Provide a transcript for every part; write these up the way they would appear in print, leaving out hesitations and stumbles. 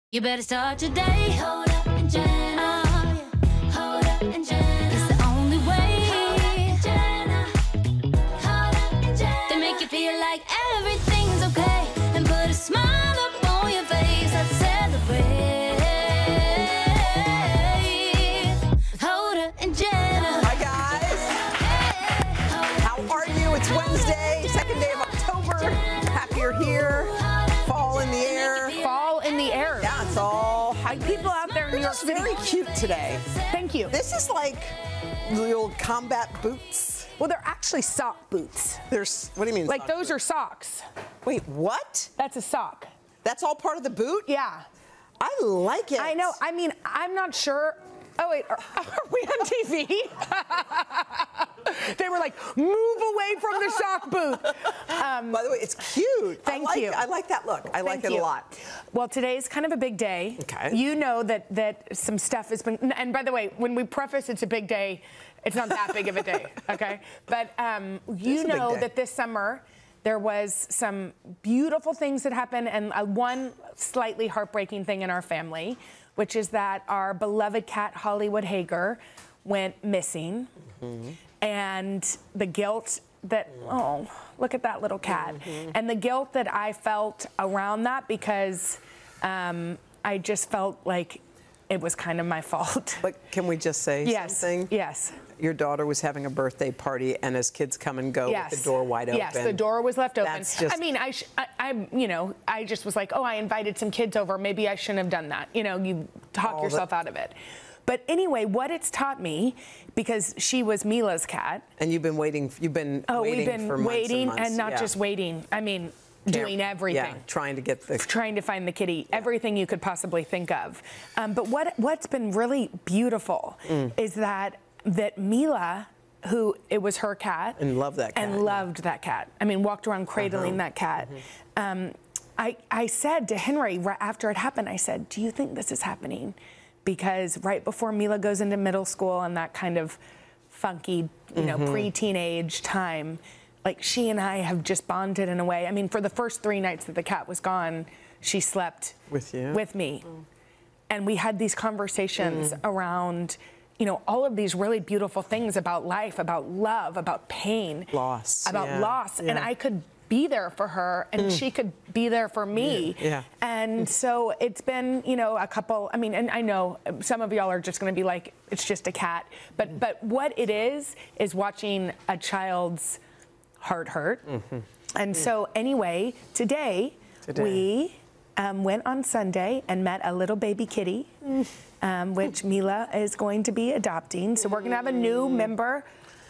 You better start today. Hoda and Jenna. Hoda and Jenna. It's the only way. Hoda and Jenna. Hoda and Jenna. They make you feel like everything's okay and put a smile up on your face. Let's celebrate. Hoda and Jenna. Hi guys. Hey. How are you? It's Wednesday, second day of October. Happy you're here. Fall in the air. Fall in the air. Yeah, it's all Like people out there in New York It's City. very cute today. Thank you. This is like little combat boots. Well, they're actually sock boots. There's, what do you mean? Like sock those boots? are socks. Wait, what? That's a sock. That's all part of the boot? Yeah. I like it. I know. I mean, I'm not sure. Oh, wait. Are we on TV? They were like, move away from the sock booth. By the way, it's cute. Thank you. I like that look. I like it a lot. Well, today's kind of a big day. Okay. You know that some stuff has been, and by the way, when we preface it's a big day, it's not that big of a day, okay? But you know that this summer, there was some beautiful things that happened and one slightly heartbreaking thing in our family, which is that our beloved cat, Hollywood Hager, went missing. Mm-hmm. And the guilt that, oh, look at that little cat. Mm-hmm. And the guilt that I felt around that because I just felt like it was kind of my fault. But can we just say something? Yes. Your daughter was having a birthday party, and as kids come and go with the door wide open. Yes, the door was left open. That's just, I mean, I just was like, oh, I invited some kids over. Maybe I shouldn't have done that. You know, you talk yourself out of it. But anyway, what it's taught me, because she was Mila's cat. And you've been waiting. You've been waiting for months and months. And not just waiting. I mean, doing everything. Yeah, trying to find the kitty, everything you could possibly think of. But what's been really beautiful is that Mila, who it was her cat, and loved that cat, and loved that cat. I mean, walked around cradling that cat. I said to Henry right after it happened, I said, "Do you think this is happening?" Because right before Mila goes into middle school and that kind of funky, you know, pre-teenage time, like she and I have just bonded in a way. I mean, for the first 3 nights that the cat was gone, she slept with me. And we had these conversations around, you know, all of these really beautiful things about life, about love, about pain. Loss. About loss. And I could be there for her and she could be there for me. Yeah. And so it's been, you know, a couple, I mean, and I know some of y'all are just going to be like, it's just a cat. But what it is watching a child's heart hurt. And so anyway, today. We went on Sunday and met a little baby kitty, which Mila is going to be adopting. So we're going to have a new member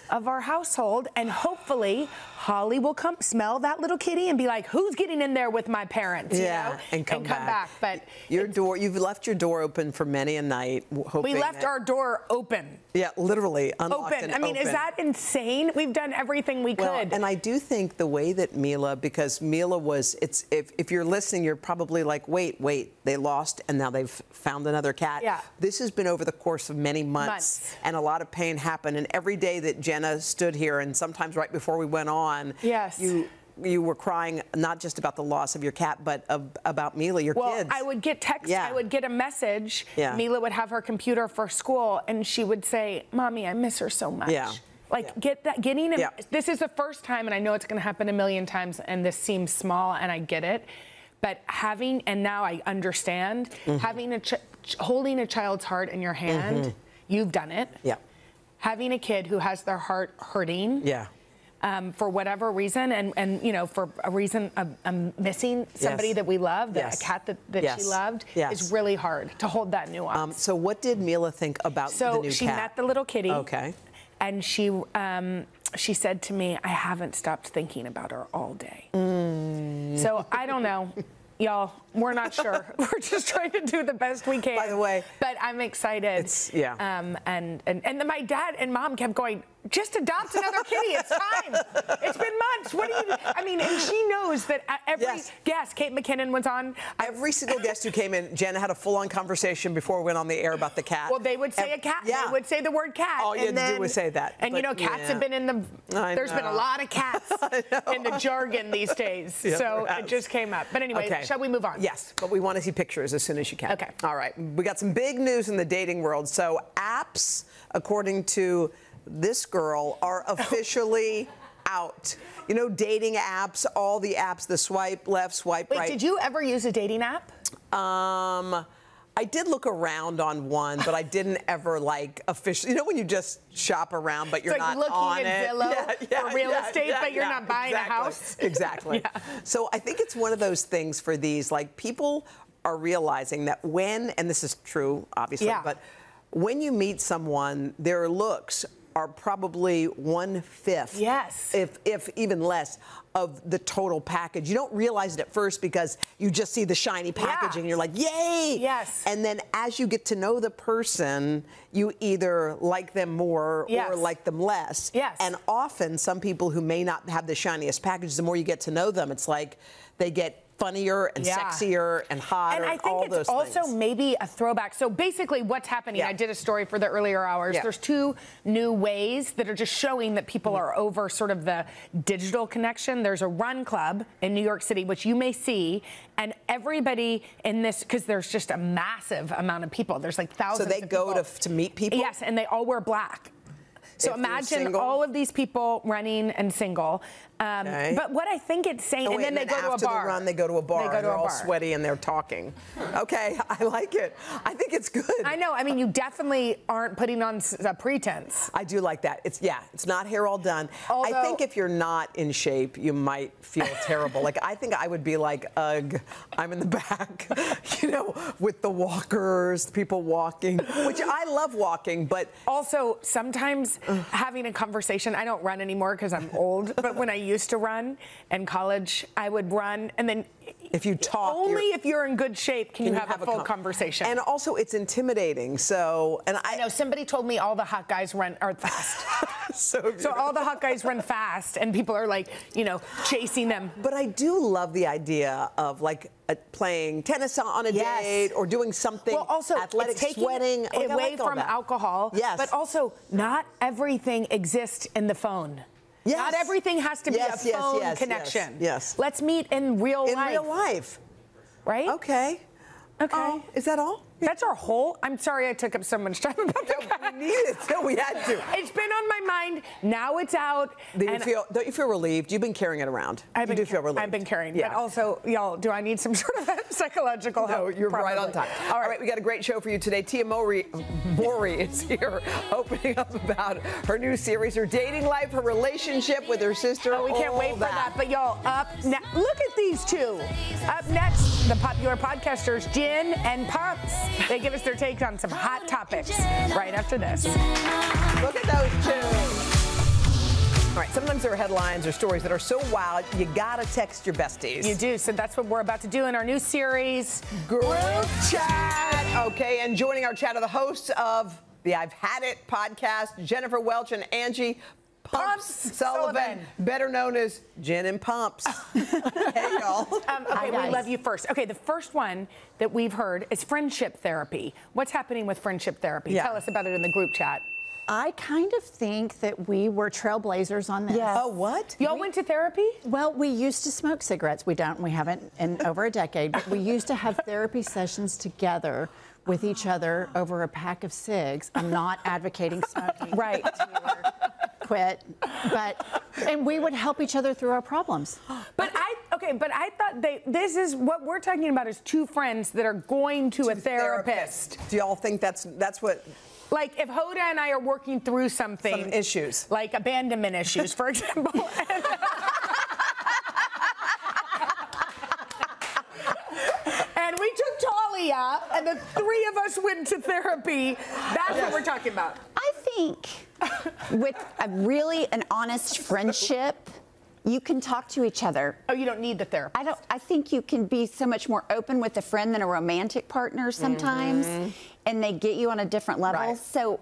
of our household, and hopefully Holly will come smell that little kitty and be like, who's getting in there with my parents? Yeah, you know? and come back. But you've left your door open for many a night. We left our door open. Yeah, literally unlocked open. And I mean, open. Is that insane? We've done everything we could. And I do think the way that Mila, because Mila was, if you're listening, you're probably like, wait, they lost and now they've found another cat. Yeah. This has been over the course of many months. And a lot of pain happened. And every day that Jenna stood here, and sometimes right before we went on, you were crying not just about the loss of your cat, but about Mila, your kids. I would get texts. I would get a message. Yeah. Mila would have her computer for school, and she would say, "Mommy, I miss her so much." Yeah. Getting him. This is the first time, and I know it's going to happen a million times, and this seems small, and I get it. But having, and now I understand, having holding a child's heart in your hand, you've done it. Yeah. Having a kid who has their heart hurting. Yeah. For whatever reason, and you know, for a reason of missing somebody that we love, a cat that she loved, is really hard to hold that nuance. So what did Mila think about the new cat? So she met the little kitty. Okay. And she said to me, I haven't stopped thinking about her all day. So I don't know. Y'all, we're not sure. We're just trying to do the best we can. By the way. But I'm excited. It's, and my dad and mom kept going, just adopt another kitty. It's time. It's been months. What do you? I mean, and she knows that every guest, Kate McKinnon was on. Every single guest who came in, Jenna had a full-on conversation before we went on the air about the cat. Well, they would say a cat. Yeah. They would say the word cat. All you had to do was say that. And you know, cats have been in the. There's been a lot of cats in the jargon these days. Yeah, so it just came up. But anyway, shall we move on? Yes, but we want to see pictures as soon as you can. Okay. All right. We got some big news in the dating world. So apps, according to this girl, are officially out. You know, dating apps, all the apps, the swipe left, swipe right. Wait, did you ever use a dating app? I did look around on one, but I didn't ever like officially. You know when you just shop around, but you're not on it. It's like looking at Zillow for real estate, but you're not buying a house. Exactly. So I think it's one of those things for these, like people are realizing that when, and this is true, obviously, but when you meet someone, their looks are probably 1/5, if even less, of the total package. You don't realize it at first because you just see the shiny packaging and you're like, yay! Yes. And then as you get to know the person, you either like them more or like them less. Yes. And often some people who may not have the shiniest package, the more you get to know them, it's like they get funnier and sexier and hotter. And I think it's also maybe a throwback. So basically what's happening, I did a story for the earlier hours. There's two new ways that are just showing that people are over sort of the digital connection. There's a run club in New York City, which you may see, and everybody in this, because there's just a massive amount of people. There's like thousands of people. So they go to meet people? Yes, and they all wear black. So imagine all of these people running and single. But what I think it's saying, and then they go to a bar. After the run, they go to a bar. They're all sweaty and they're talking. Okay, I like it. I think it's good. I know. I mean, you definitely aren't putting on a pretense. I do like that. It's not hair all done. Although, I think if you're not in shape, you might feel terrible. Like I think I would be like, ugh, I'm in the back, you know, with the walkers, people walking, which I love walking, but also sometimes having a conversation. I don't run anymore because I'm old, but when I used to run in college, I would run, and then if you talk, only if you're in good shape can you have a full conversation. And also, it's intimidating. So, and I know somebody told me all the hot guys are fast. So all the hot guys run fast, and people are like, you know, chasing them. But I do love the idea of like playing tennis on a date or doing something athletic, sweating away from alcohol. Yes, but also not everything exists in the phone. Yes. Not everything has to be a phone connection. Yes. Let's meet in real life. In real life. Right? Okay. Okay. Is that all? That's our whole. I'm sorry I took up so much time about that. We needed it. We had to. It's been on my mind. Now it's out. Don't you feel relieved? You've been carrying it around. You do feel relieved. I've been carrying. Yeah. But also, y'all, do I need some sort of psychological help? No, you're right on time. All right, we got a great show for you today. Tia Mowry is here, opening up about her new series, her dating life, her relationship with her sister. Oh, we can't wait for that. But y'all, look at these two. Up next, the popular podcasters Jen and Pumps. They give us their take on some hot topics right after this. Look at those two. All right, sometimes there are headlines or stories that are so wild, you gotta text your besties. You do, so that's what we're about to do in our new series, Group Chat. Okay, and joining our chat are the hosts of the I've Had It podcast, Jennifer Welch and Angie Pumps Sullivan, better known as Jen and Pumps. Hey, y'all. Okay, we love you first. Okay, the first one that we've heard is friendship therapy. What's happening with friendship therapy? Tell us about it in the group chat. I kind of think that we were trailblazers on this. Yes. Oh, what? Y'all went to therapy? Well, we used to smoke cigarettes. We haven't in over a decade, but we used to have therapy sessions together with each other over a pack of cigs. I'm not advocating smoking. Right. Quit. And we would help each other through our problems. But I thought this is what we're talking about is two friends that are going to a therapist. Do y'all think that's what? Like if Hoda and I are working through something. Some issues. Like abandonment issues, for example. And we took Talia, and the three of us went to therapy. That's what we're talking about. I think with an honest friendship, you can talk to each other. Oh, you don't need the therapist. I think you can be so much more open with a friend than a romantic partner sometimes, and they get you on a different level. Right. So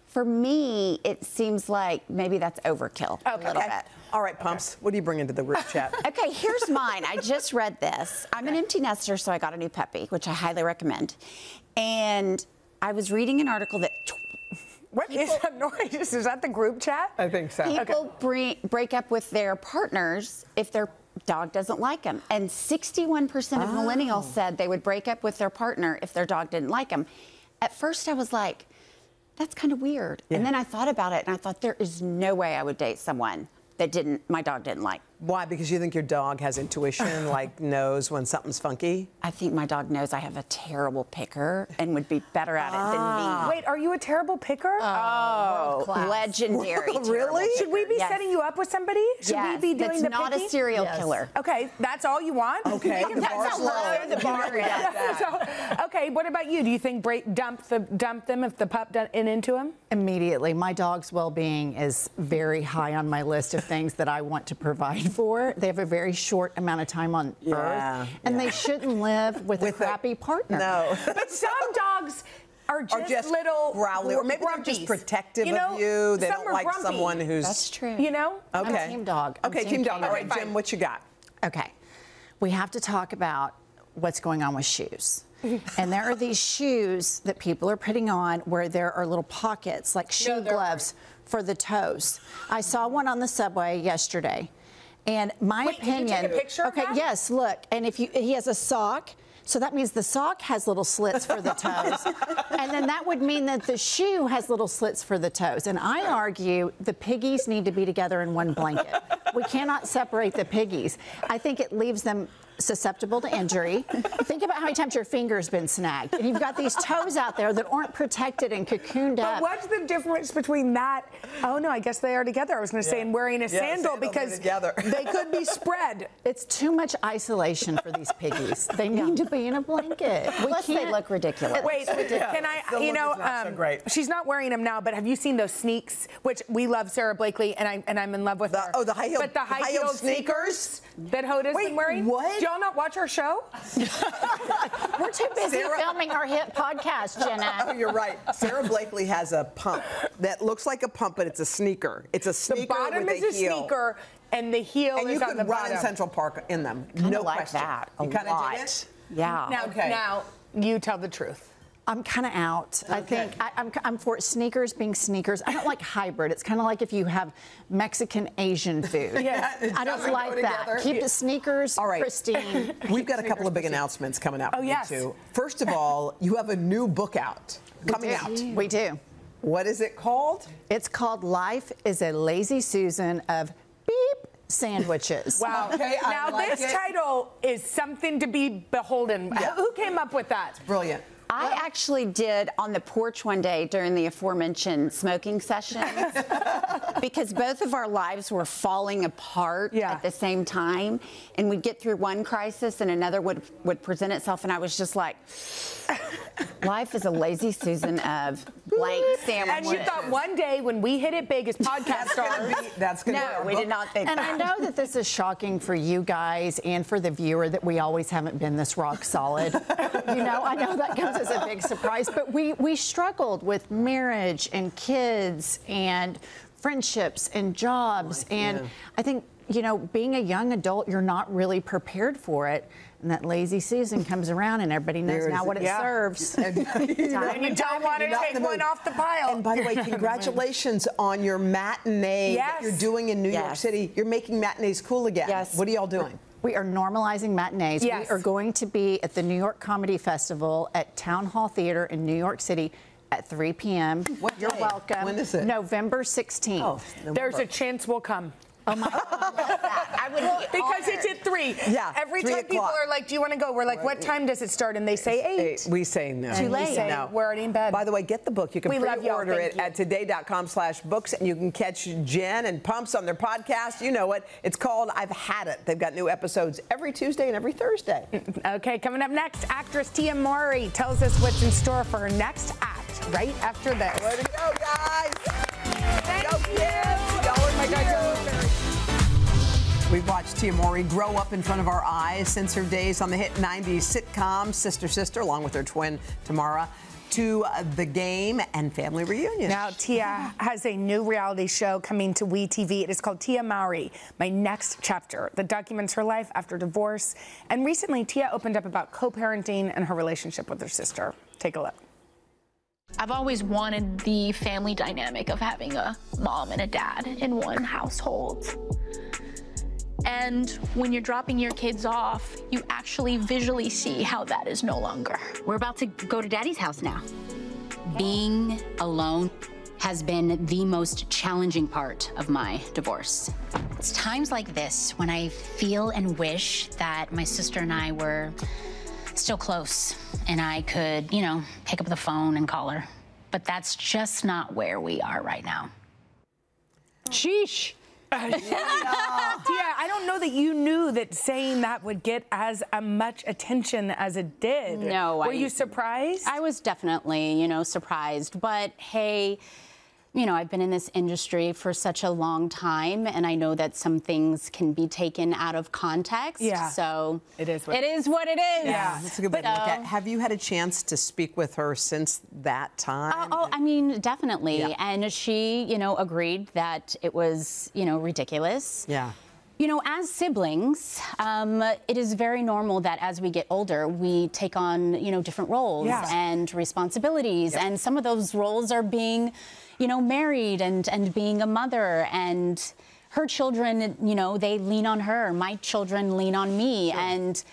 For me, it seems like maybe that's overkill a little bit. All right, Pumps, what do you bring into the group chat? Okay, here's mine. I just read this. I'm an empty nester, so I got a new puppy, which I highly recommend. And I was reading an article that... What is that noise? Is that the group chat? I think so. People break up with their partners if their dog doesn't like them. And 61% of millennials said they would break up with their partner if their dog didn't like them. At first, I was like, that's kind of weird. Yeah. And then I thought about it, and I thought, there is no way I would date someone that my dog didn't like. Why? Because you think your dog has intuition, like knows when something's funky? I think my dog knows I have a terrible picker and would be better at it than me. Wait, are you a terrible picker? Oh, legendary. Really? Should we be setting you up with somebody? Should we be doing the not picking? a serial killer. Okay, that's all you want? Okay, the bar's low. The bar is. Okay, what about you? Do you think dump them if the pup into him? Immediately. My dog's well-being is very high on my list of things that I want to provide for. They have a very short amount of time on Earth, and they shouldn't live with a crappy partner. No. But some dogs are just little growly, or maybe they're just protective of you. They don't like someone who's... That's true. You know? Okay. I'm a team dog. Okay, team dog. All right, Jim, what you got? Okay. We have to talk about what's going on with shoes. And there are these shoes that people are putting on where there are little pockets, like shoe gloves for the toes. I saw one on the subway yesterday. And my opinion... Did you take a picture of that? Yes, look. And if he has a sock, so that means the sock has little slits for the toes. And then that would mean that the shoe has little slits for the toes. And I argue the piggies need to be together in one blanket. We cannot separate the piggies. I think it leaves them susceptible to injury. Think about how many times your finger's been snagged. And you've got these toes out there that aren't protected and cocooned up. But what's the difference between that? Oh, no, I guess they are together. I was going to say, and wearing a sandal because they could be spread. It's too much isolation for these piggies. They need to be in a blanket. Plus, they look ridiculous. Wait, can I, so great. She's not wearing them now, but have you seen those sneaks, which we love Sarah Blakely, and I'm in love with her. Oh, the high-heeled But the high-heeled sneakers that Hoda's been wearing? What? Do y'all not watch our show? We're too busy filming our hit podcast, Jenna. Oh, you're right. Sarah Blakely has a pump that looks like a pump, but it's a sneaker. It's a sneaker The bottom with is a heel. sneaker, and the heel And is you on the could run bottom. in Central Park in them. No Question. like that. You kind of dig it? Yeah. Now, you tell the truth. I'm kind of out. I think I'm for sneakers being sneakers. I don't like hybrid. It's kind of like if you have Mexican Asian food. I don't like that. Keep the sneakers pristine. We've got a couple of big announcements coming out. Oh, yes. Too. First of all, you have a new book out coming out. We do. What is it called? It's called Life is a Lazy Susan of Beep Sandwiches. Wow. Okay, now, like this title is something to be beholden. Yeah. Who came up with that? Brilliant. I actually did on the porch one day during the aforementioned smoking sessions because both of our lives were falling apart at the same time, and we'd get through one crisis and another would present itself, and I was just like, life is a lazy Susan of blank sandwiches. And you thought one day when we hit it big as podcast stars. That's going to be No, our we book. did not think And that. I know that this is shocking for you guys and for the viewer that we always haven't been this rock solid. I know that comes as a big surprise, but we struggled with marriage and kids and friendships and jobs. I think, being a young adult, you're not really prepared for it. And that lazy Susan comes around and everybody knows now what it serves. And you don't want to take one off the pile. And by the way, congratulations on your matinee that you're doing in New York City. You're making matinees cool again. Yes. What are y'all doing? We are normalizing matinees. Yes. We are going to be at the New York Comedy Festival at Town Hall Theater in New York City at 3 p.m. You're welcome. When is it? November 16th. Oh, There's a chance we'll come. Oh my God. I would be Because it's at 3. Yeah, Every 3 time people o'clock. are like, do you want to go? We're like, what time does it start? And they say 8. We say no. Too late. No. We're already in bed. By the way, get the book. You can We love y'all. pre-order Thank it you. at today.com/books, and you can catch Jen and Pumps on their podcast. You know it. It's called I've Had It. They've got new episodes every Tuesday and every Thursday. Okay, coming up next, actress Tia Mowry tells us what's in store for her next act right after this. Way to go, guys. Thank Go, you. kids. Y'all are my guys. We've watched Tia Mowry grow up in front of our eyes since her days on the hit 90s sitcom Sister Sister, along with her twin Tamara, to The Game and Family Reunion. Now, Tia has a new reality show coming to WeTV. It is called Tia Mowry, My Next Chapter, that documents her life after divorce. And recently, Tia opened up about co-parenting and her relationship with her sister. Take a look. I've always wanted the family dynamic of having a mom and a dad in one household. And when you're dropping your kids off, you actually visually see how that is no longer. We're about to go to Daddy's house now. Being alone has been the most challenging part of my divorce. It's times like this when I feel and wish that my sister and I were still close and I could, you know, pick up the phone and call her. But that's just not where we are right now. Sheesh. Tia, I don't know that you knew that saying that would get as much attention as it did. No. Were you surprised? I was definitely, you know, surprised. But hey, you know, I've been in this industry for such a long time, and I know that some things can be taken out of context. Yeah. So it is what it is. What it is. Yeah, that's a good way to look at it. Have you had a chance to speak with her since that time? Oh, I mean, definitely. Yeah. And she, you know, agreed that it was, you know, ridiculous. Yeah. You know, as siblings, it is very normal that as we get older, we take on, you know, different roles and responsibilities. Yep. And some of those roles are being, you know, married and being a mother. And her children, you know, they lean on her. My children lean on me. Sure. And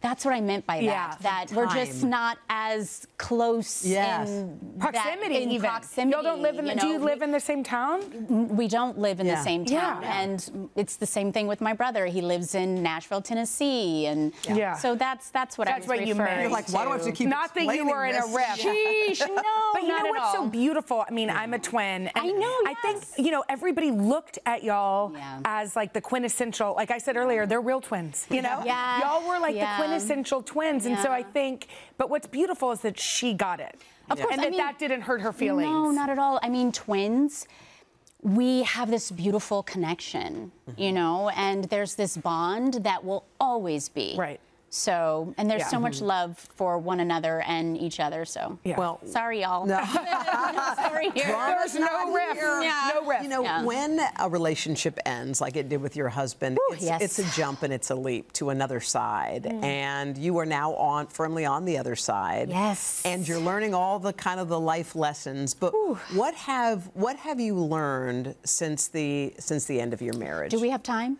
that's what I meant by that. That we're just not as close in proximity. Proximity. Y'all don't live in. Do you live in the same town? We don't live in the same town, Yeah. and it's the same thing with my brother. He lives in Nashville, Tennessee, and so that's what I was what you meant. You're like, why do I have to keep Not that you were in a rift. Sheesh, no, But you not know at what's all. so beautiful? I mean, I'm a twin. And I know, I think, you know, everybody looked at y'all Yeah. as like the quintessential, like I said earlier, they're real twins, you know? Yeah. Y'all were like the quintessential twins. And so Yeah. I think, but what's beautiful is that she got it. Of course, And I mean, that didn't hurt her feelings. No, not at all. I mean, twins, we have this beautiful connection, you know, and there's this bond that will always be. Right. So, and there's so much love for one another and each other. So, Well, sorry, y'all. No. Sorry. There's no rift. Yeah. No rift. You know, when a relationship ends, like it did with your husband, it's a jump and it's a leap to another side. And you are now firmly on the other side. Yes. And you're learning all the kind of the life lessons. But what have you learned since the end of your marriage? Do we have time?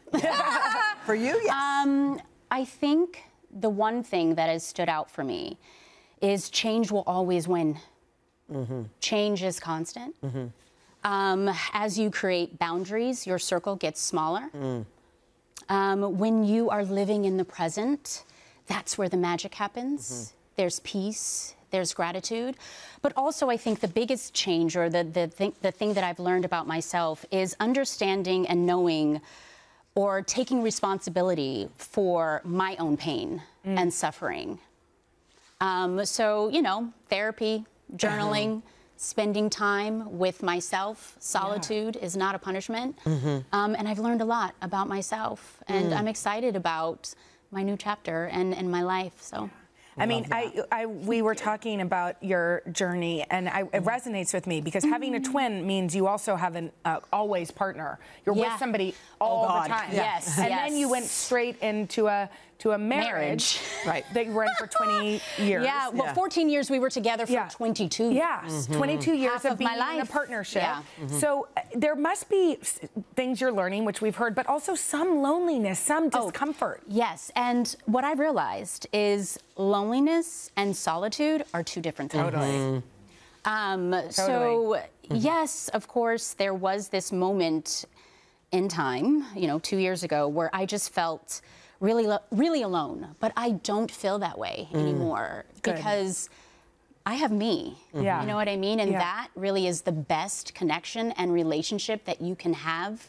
For you, yes. I think the one thing that has stood out for me is change will always win. Change is constant. As you create boundaries, your circle gets smaller. When you are living in the present, that's where the magic happens. There's peace, there's gratitude. But also, I think the biggest change, or the thing that I've learned about myself, is understanding and knowing or taking responsibility for my own pain and suffering. So, you know, therapy, journaling, spending time with myself. Solitude is not a punishment. And I've learned a lot about myself. And I'm excited about my new chapter and my life. So. I mean, we were talking about your journey, and it resonates with me because having a twin means you also have an always partner. You're with somebody all the time. Yes. And then you went straight into a marriage. Right. That you were in for 20 years. Yeah, well, 14 years we were together for 22. Yes, 22 years Half of of being my in a life. partnership. Yeah. So there must be things you're learning, which we've heard, but also some loneliness, some discomfort. Yes, and what I've realized is loneliness and solitude are two different things. So, yes, of course, there was this moment in time, you know, 2 years ago, where I just felt really alone. But I don't feel that way anymore because I have me. Yeah. You know what I mean? And that really is the best connection and relationship that you can have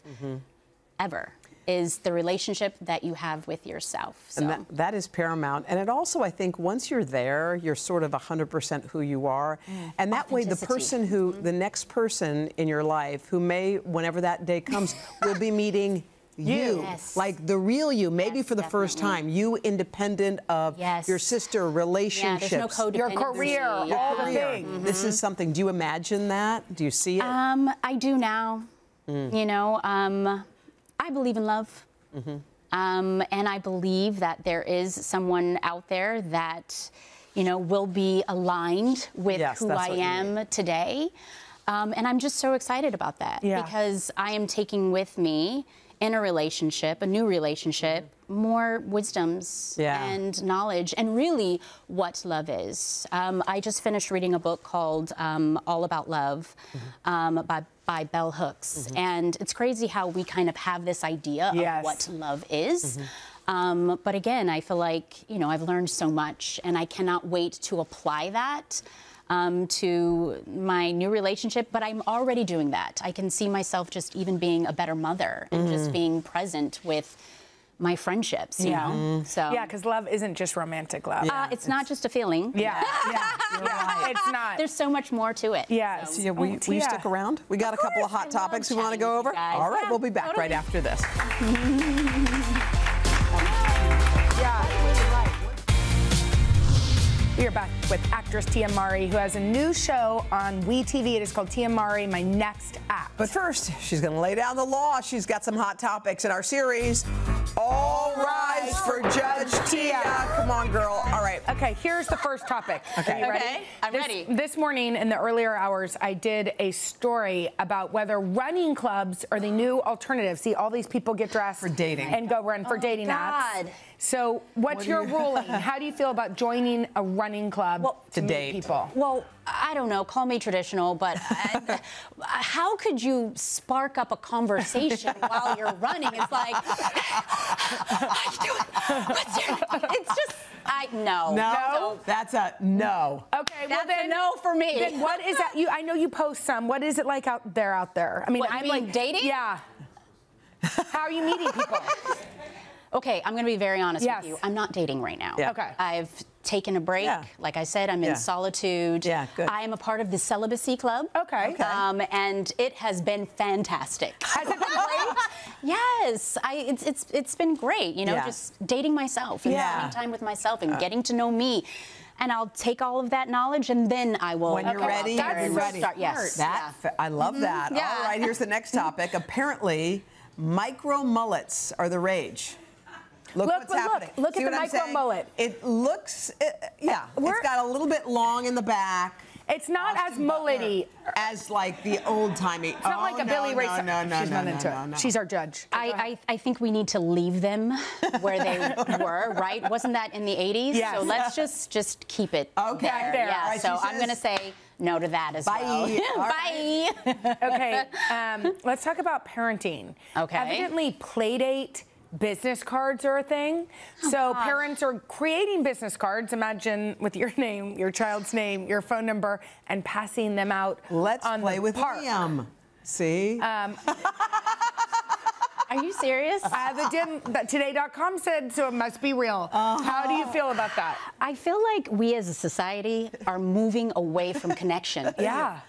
ever. Is the relationship that you have with yourself. So. And that is paramount. And it also, I think, once you're there, you're sort of 100% who you are. And that way, the person who, the next person in your life who may, whenever that day comes, will be meeting you. Yes. Like the real you, maybe Yes, for the first time. You independent of your sister, relationships. Yeah, there's no codependency. Your career, all the things. This is something, do you imagine that? Do you see it? I do now. You know, I believe in love. And I believe that there is someone out there that, you know, will be aligned with who I am today. And I'm just so excited about that because I am taking with me in a relationship, a new relationship, more wisdoms and knowledge and really what love is. I just finished reading a book called All About Love by Bell Hooks. And it's crazy how we kind of have this idea of what love is. But again, I feel like, you know, I've learned so much and I cannot wait to apply that to my new relationship, but I'm already doing that. I can see myself just even being a better mother and just being present with my friendships, you know? So yeah, because love isn't just romantic love. it's not just a feeling. It's not. There's so much more to it. Yes. So, will you stick around? We got a couple of hot topics we want to go over. All right, we'll be back right after this. We are back with actress Tia Mowry, who has a new show on WeTV. It is called Tia Mowry, My Next Act. But first, she's going to lay down the law. She's got some hot topics in our series. All rise for Judge Tia. Come on, girl. All right. Okay, here's the first topic. Okay. Are you ready? I'm ready. This morning, in the earlier hours, I did a story about whether running clubs are the new alternative. See, all these people get dressed for dating and go run for dating apps. So, what's your ruling? How do you feel about joining a running club to meet people? Well, I don't know. Call me traditional, but how could you spark up a conversation while you're running? It's like, how you doing? What's your name? It's just, no. No? That's a no. Okay, That's well then, a no for me. Then what is that? I know you post some. What is it like out there? I mean, What, I'm you mean like dating? Yeah. How are you meeting people? Okay, I'm going to be very honest with you. I'm not dating right now. Yeah. Okay. I've taken a break. Like I said, I'm in solitude. Yeah, good. I am a part of the celibacy club. Okay. And it has been fantastic. Has it been great? Yes, it's been great. You know, just dating myself and spending time with myself and getting to know me. And I'll take all of that knowledge and then I will. When you're ready, you're ready. Start, yes. I love that. Yeah. All right, here's the next topic. Apparently, micro mullets are the rage. Look what's happening. Look See at the what I'm micro saying? mullet. It looks, it's got a little bit long in the back. It's not as mullety as like the old timey. It's not like a Billy Ray. She's not into it. She's our judge. I think we need to leave them where they were, right? Wasn't that in the 80s? Yes. So let's just keep it back there. Yeah, Right, so she I'm going to says- say no to that as Bye. well. All Bye. Okay, let's talk about parenting. Okay. Evidently, Playdate business cards are a thing. So parents are creating business cards, imagine with your name, your child's name, your phone number, and passing them out Let's on play the with park. Liam. See? Are you serious? Today.com said, so it must be real. How do you feel about that? I feel like we as a society are moving away from connection. Yeah.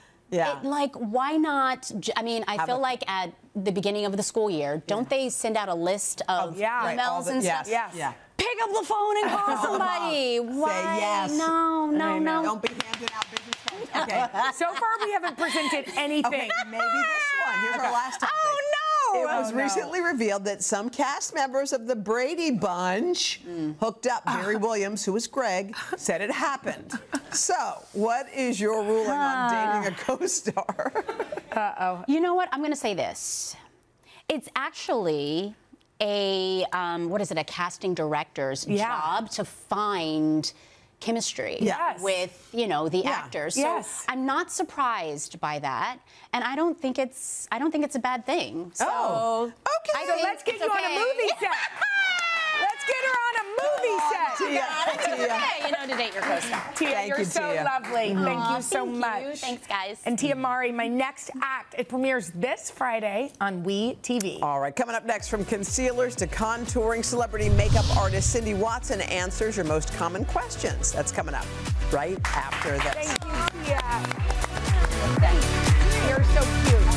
Like, why not? I mean, I feel like at the beginning of the school year, don't they send out a list of emails and stuff? Yes. Yeah. Pick up the phone and call somebody. Why? Say yes. No. Don't be handing out business cards. Okay. So far, we haven't presented anything. Okay, maybe this one. Here's our last topic. Oh, no. It was recently revealed that some cast members of the Brady Bunch hooked up. Barry Williams, who was Greg, said it happened. So, what is your ruling on dating a co-star? You know what? I'm going to say this. It's actually a a casting director's job to find chemistry with, the actors. So I'm not surprised by that, and I don't think it's a bad thing. So okay. So let's get you on a movie set. Let's get her on a movie set. Tia. To date your co-star. Tia, you're so lovely. Thank you so much. Thanks, guys. And Tia Mowry, My Next Act. It premieres this Friday on WeTV. All right, coming up next, from concealers to contouring, celebrity makeup artist Cindy Watson answers your most common questions. That's coming up right after this. Thank you, Tia. You're so cute.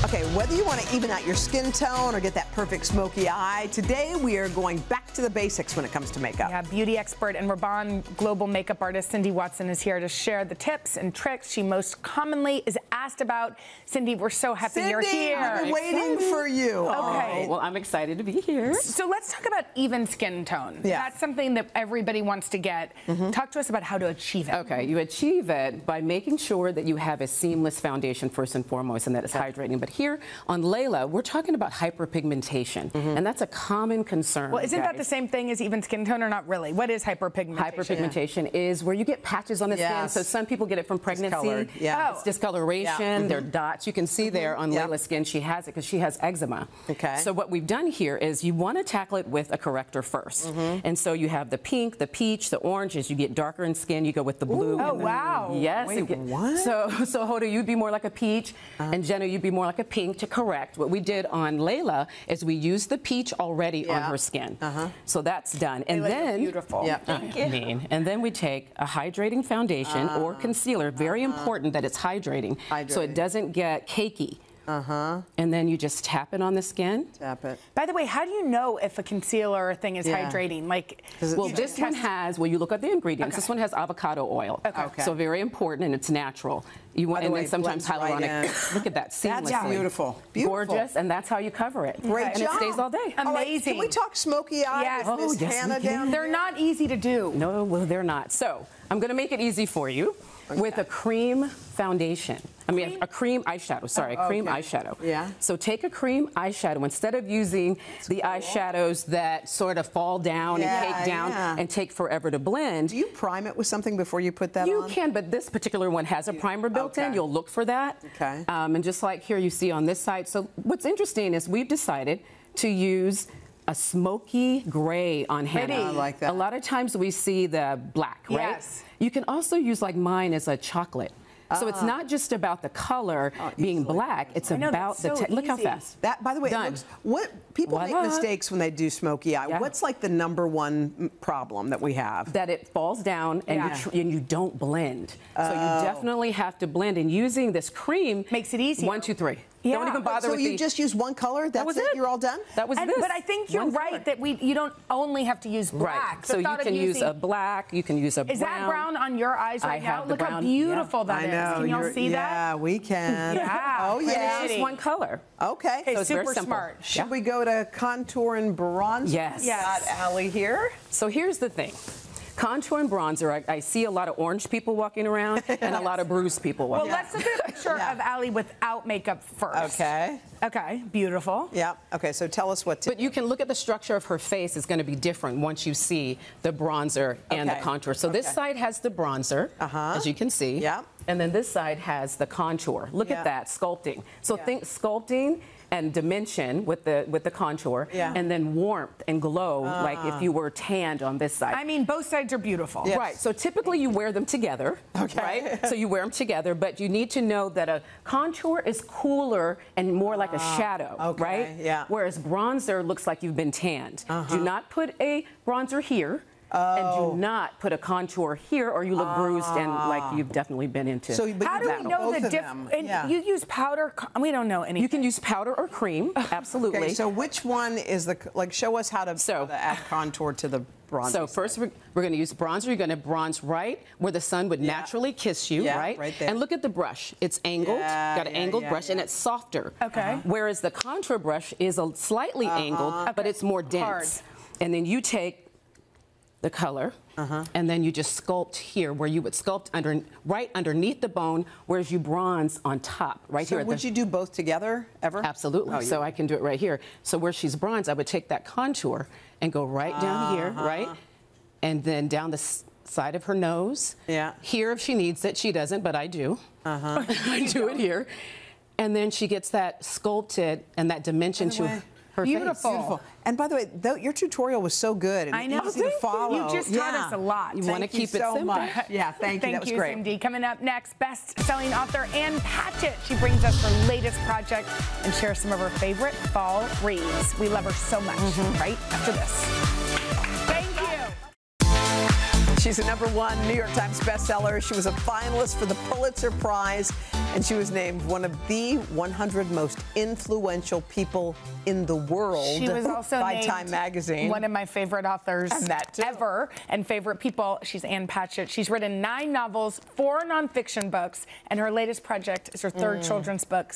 Okay, whether you want to even out your skin tone or get that perfect smoky eye, today we are going back to the basics when it comes to makeup. Yeah, beauty expert and Rabanne global makeup artist Cindy Watson is here to share the tips and tricks she most commonly is asked about. Cindy, we're so happy you're here. I've been waiting for you. Okay. Oh, well, I'm excited to be here. So let's talk about even skin tone. Yeah. That's something that everybody wants to get. Talk to us about how to achieve it. Okay, you achieve it by making sure that you have a seamless foundation first and foremost, and that it's hydrating. But here on Layla, we're talking about hyperpigmentation, and that's a common concern. Well, isn't that guys. the same thing as even skin tone or not really? What is hyperpigmentation? Hyperpigmentation is where you get patches on the skin. So some people get it from pregnancy. Discolored. Yeah. It's discoloration. They're dots. You can see there on Layla's skin, she has it because she has eczema. Okay. So what we've done here is you want to tackle it with a corrector first. And so you have the pink, the peach, the orange. As you get darker in skin, you go with the blue. Oh, wow. Yes. Wait, what? So Hoda, you'd be more like a peach, and Jenna, you'd be more like a pink to correct. What we did on Layla is we used the peach already on her skin. So that's done. And then beautiful. Yeah. And then we take a hydrating foundation or concealer. Very important that it's hydrating, so it doesn't get cakey. And then you just tap it on the skin. Tap it. By the way, how do you know if a concealer thing is hydrating? Like, Well, this one has, well, you look at the ingredients. This one has avocado oil. So very important, and it's natural. You want, and then sometimes hyaluronic. Look at that, seamlessly. That's beautiful. Gorgeous, and that's how you cover it. Great and job. it stays all day. All right, Amazing. can we talk smoky eyes? Yes. with Miss yes, we Hannah can. down They're here? not easy to do. No, well, they're not. So I'm going to make it easy for you with a cream foundation. I mean, a cream eyeshadow. Sorry, a cream eyeshadow. Yeah. So take a cream eyeshadow. Instead of using the eyeshadows that sort of fall down and cake down and take forever to blend. Do you prime it with something before you put that on? You can, but this particular one has a primer built in. You'll look for that. Okay. And just like here you see on this side. So what's interesting is we've decided to use a smoky gray on Hannah. I like that. A lot of times we see the black, right? Yes. You can also use like mine as a chocolate. So it's not just about the color being black, it's about the look how fast. That, by the way, Done. it looks, what people make mistakes when they do smoky eye. What's like the #1 problem that we have? That it falls down and, you don't blend. So you definitely have to blend. And using this cream makes it easier. 1, 2, 3. Yeah. Don't even bother So with you just use one color? That's was it? it. You're all done? That was this. But I think you're right that you don't only have to use black. Right. So you can use a black, you can use a brown. Is that brown on your eyes right now? have the Look how brown. beautiful that is. Can y'all see that? Yeah, we can. Yeah. Oh, yeah. It's just one color. Okay. Okay, So it's very super simple. smart. Should we go to contour and bronze? Yes. Yes. Got Allie here. So here's the thing. Contour and bronzer, I see a lot of orange people walking around and a lot of bruised people walking Well, let's look at a picture of Allie without makeup first. Okay. Okay, beautiful. Yeah. Okay, so tell us what to But you can look at the structure of her face is going to be different once you see the bronzer and the contour. So this side has the bronzer, as you can see. Yeah. And then this side has the contour. Look at that, sculpting. So think sculpting and dimension with the contour, and then warmth and glow, like if you were tanned on this side. I mean, both sides are beautiful. Yes. Right, so typically you wear them together, right? So you wear them together, but you need to know that a contour is cooler and more like a shadow, right? Yeah. Whereas bronzer looks like you've been tanned. Do not put a bronzer here. And do not put a contour here or you look bruised and like you've definitely been into. So, but How do we know the difference? You use powder, we don't know anything. You can use powder or cream, absolutely. Okay, so which one is show us how to add contour to the bronzer. So first we're going to use bronzer. You're going to bronze right where the sun would naturally kiss you, right? Right there. And look at the brush. It's angled, got an angled brush, and it's softer. Okay. Whereas the contour brush is a slightly angled, but it's more dense. And then you take the color, and then you just sculpt here where you would sculpt right underneath the bone, whereas you bronze on top, right here. So would you do both together ever? Absolutely. So I can do it right here. So where she's bronzed, I would take that contour and go right down here, right? And then down the side of her nose. Yeah. Here if she needs it, she doesn't, but I do. I do it here. And then she gets that sculpted and that dimension to her face. Beautiful. And by the way, your tutorial was so good and easy to follow. You just taught us a lot. You want to keep it so simple. much. Yeah, thank you. That was great. Cindy. Coming up next, best-selling author Ann Patchett. She brings us her latest project and shares some of her favorite fall reads. We love her so much. Right after this. Thank you. She's a #1 New York Times bestseller. She was a finalist for the Pulitzer Prize, and she was named one of the 100 most influential people in the world. She was also by named Time Magazine. One of my favorite authors ever and favorite people. She's Ann Patchett. She's written 9 novels, 4 nonfiction books, and her latest project is her 3rd children's book.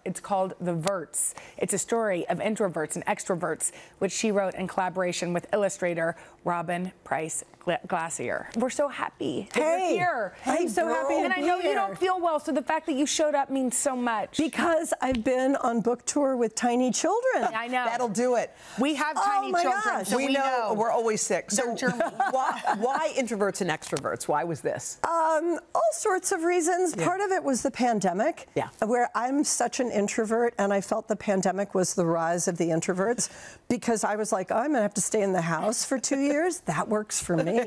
It's called The Verts. It's a story of introverts and extroverts, which she wrote in collaboration with illustrator Robin Price Glacier. We're so happy that you're here. I'm so happy to And I know you don't feel well, so the fact that you showed up means so much. Because I've been on book tour with tiny children. I know. That'll do it. We have tiny children, gosh. so we know. We're always sick. So German. why introverts and extroverts? Why was this? All sorts of reasons. Yeah. Part of it was the pandemic, where I'm such an introvert, and I felt the pandemic was the rise of the introverts, because I was like, oh, I'm going to have to stay in the house for 2 years. That works for me.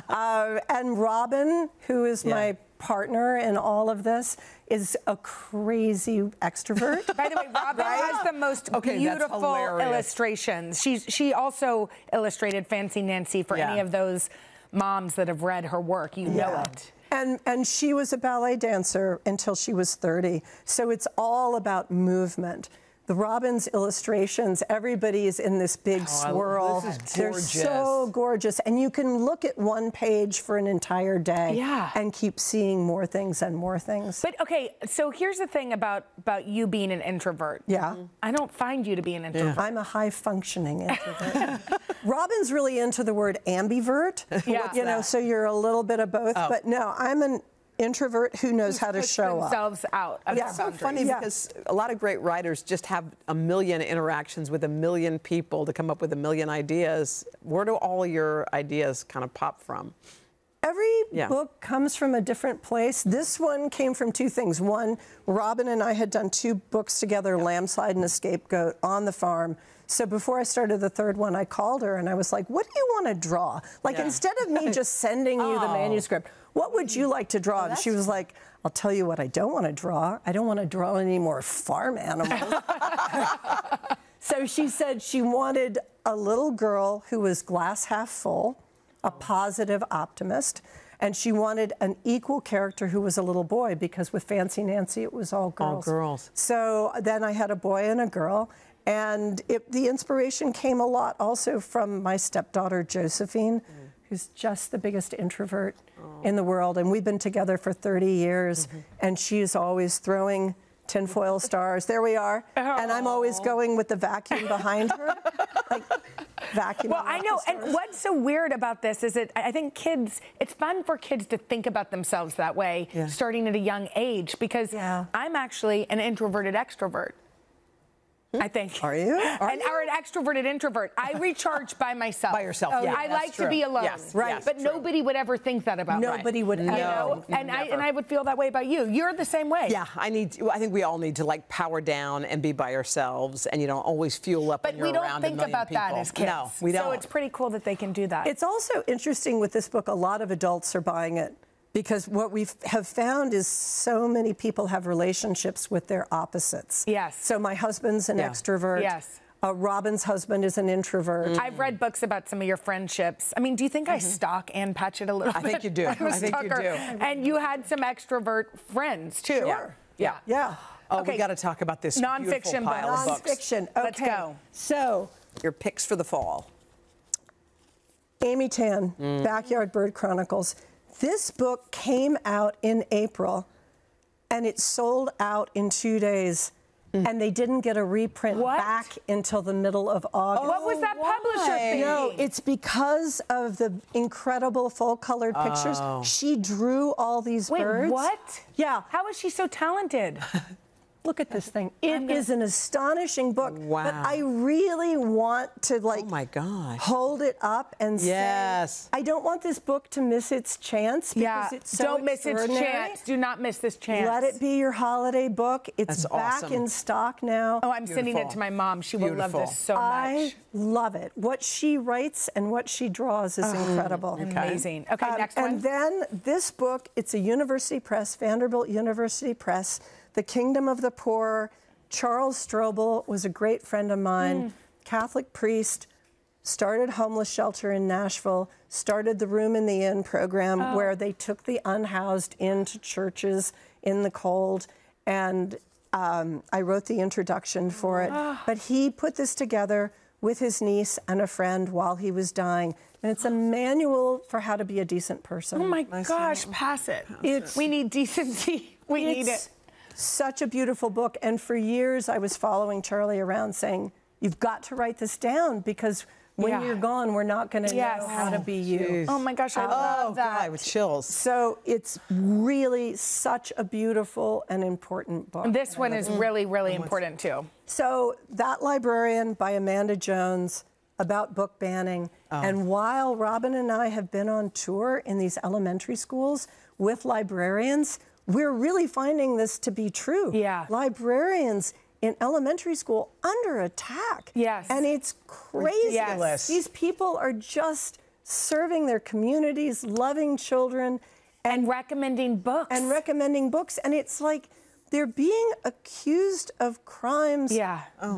And Robin, who is my partner in all of this, is a crazy extrovert. By the way, Robin has the most beautiful illustrations. She also illustrated Fancy Nancy for any of those moms that have read her work. You know it. And she was a ballet dancer until she was 30. So it's all about movement. The Robin's illustrations, everybody is in this big swirl. This is They're so gorgeous. And you can look at one page for an entire day and keep seeing more things and more things. But okay, so here's the thing about you being an introvert. Yeah. I don't find you to be an introvert. I'm a high-functioning introvert. Robin's really into the word ambivert. You know, so you're a little bit of both. But no, I'm an introvert who knows how to show up. Themselves out of It's so funny because a lot of great writers just have a million interactions with a million people to come up with a million ideas. Where do all your ideas kind of pop from? Every book comes from a different place. This one came from 2 things. One, Robin and I had done 2 books together, Landslide and a Scapegoat, on the farm. So before I started the 3rd one, I called her and I was like, what do you want to draw? Like, instead of me just sending you the manuscript, what would you like to draw? And she was like, I'll tell you what I don't want to draw. I don't want to draw any more farm animals. So she said she wanted a little girl who was glass half full, a positive optimist, and she wanted an equal character who was a little boy, because with Fancy Nancy, it was all girls. All girls. So then I had a boy and a girl. And the inspiration came a lot also from my stepdaughter, Josephine, who's just the biggest introvert in the world. And we've been together for 30 years, and she's always throwing tinfoil stars. There we are. And I'm always going with the vacuum behind her, like vacuuming. Well, I know. And what's so weird about this is that I think it's fun for kids to think about themselves that way, starting at a young age, because I'm actually an introverted extrovert. I think. Are you? Or an extroverted introvert. I recharge by myself. By yourself, I like to be alone. Yes, right. But nobody would ever think that about me. Nobody would ever. You know? And I would feel that way about you. You're the same way. Yeah, I think we all need to like power down and be by ourselves, and you don't always fuel up when you're around a million people. But we don't think about that as kids. No, we don't. So it's pretty cool that they can do that. It's also interesting with this book, a lot of adults are buying it, because what we have found is so many people have relationships with their opposites. Yes. So my husband's an extrovert. Yes. Robin's husband is an introvert. I've read books about some of your friendships. I mean, do you think I stalk Ann Patchett a little bit? I think you do. I think you do. And you had some extrovert friends, too. Sure. Yeah. Oh, we got to talk about this nonfiction pile of books. Nonfiction. Okay. Let's go. So, your picks for the fall. Amy Tan, Backyard Bird Chronicles. This book came out in April, and it sold out in 2 days, and they didn't get a reprint back until the middle of August. What was that publisher thinking? No, it's because of the incredible full-colored pictures. She drew all these birds. Wait, what? Yeah. How is she so talented? Look at this thing. It is an astonishing book. Wow. But I really want to, like, oh my gosh, hold it up and say, I don't want this book to miss its chance, because it's so don't miss its chance. Do not miss this chance. Let it be your holiday book. It's back in stock now. Oh, I'm sending it to my mom. She will love this so much. I love it. What she writes and what she draws is incredible. Amazing. Okay, next one. And then this book, it's a university press, Vanderbilt University Press, The Kingdom of the Poor. Charles Strobel was a great friend of mine, Catholic priest, started homeless shelter in Nashville, started the Room in the Inn program where they took the unhoused into churches in the cold, and I wrote the introduction for it. But he put this together with his niece and a friend while he was dying. And it's a manual for how to be a decent person. Oh my gosh, pass it. We need decency. We need it. Such a beautiful book. And for years I was following Charlie around saying, you've got to write this down because when you're gone, we're not going to know how to be you. Oh my gosh, I love that. God, with chills. So it's really such a beautiful and important book. And this one is really, really important too. So That Librarian by Amanda Jones, about book banning. And while Robin and I have been on tour in these elementary schools with librarians, we're really finding this to be true. Yeah. Librarians in elementary school under attack. Yes. And it's crazy. Ridiculous. These people are just serving their communities, loving children. And recommending books. And it's like they're being accused of crimes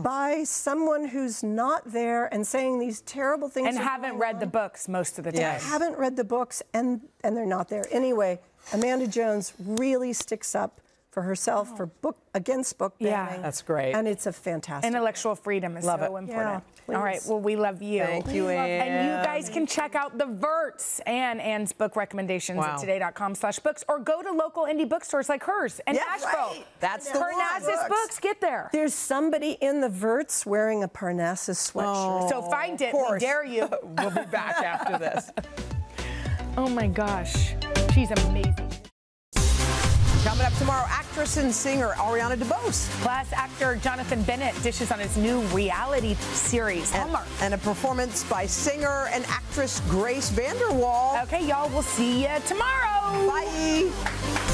by someone who's not there and saying these terrible things. And haven't read the books most of the time. Haven't read the books, and they're not there. Anyway, Amanda Jones really sticks up for herself against book banning. That's great. And it's a fantastic Intellectual freedom is so important. Yeah, all right, well, we love you. Thank you, Anne. And you guys can check out the Verts and Anne's book recommendations at today.com/books, or go to local indie bookstores like hers in Nashville. Right. That's the Parnassus Books. Get there. There's somebody in the Verts wearing a Parnassus sweatshirt. So find it. We dare you. We'll be back after this. Oh my gosh, she's amazing. Coming up tomorrow, actress and singer Ariana DeBose. Plus, actor Jonathan Bennett dishes on his new reality series, Hallmark. And a performance by singer and actress Grace VanderWaal. Okay, y'all, we'll see you tomorrow. Bye.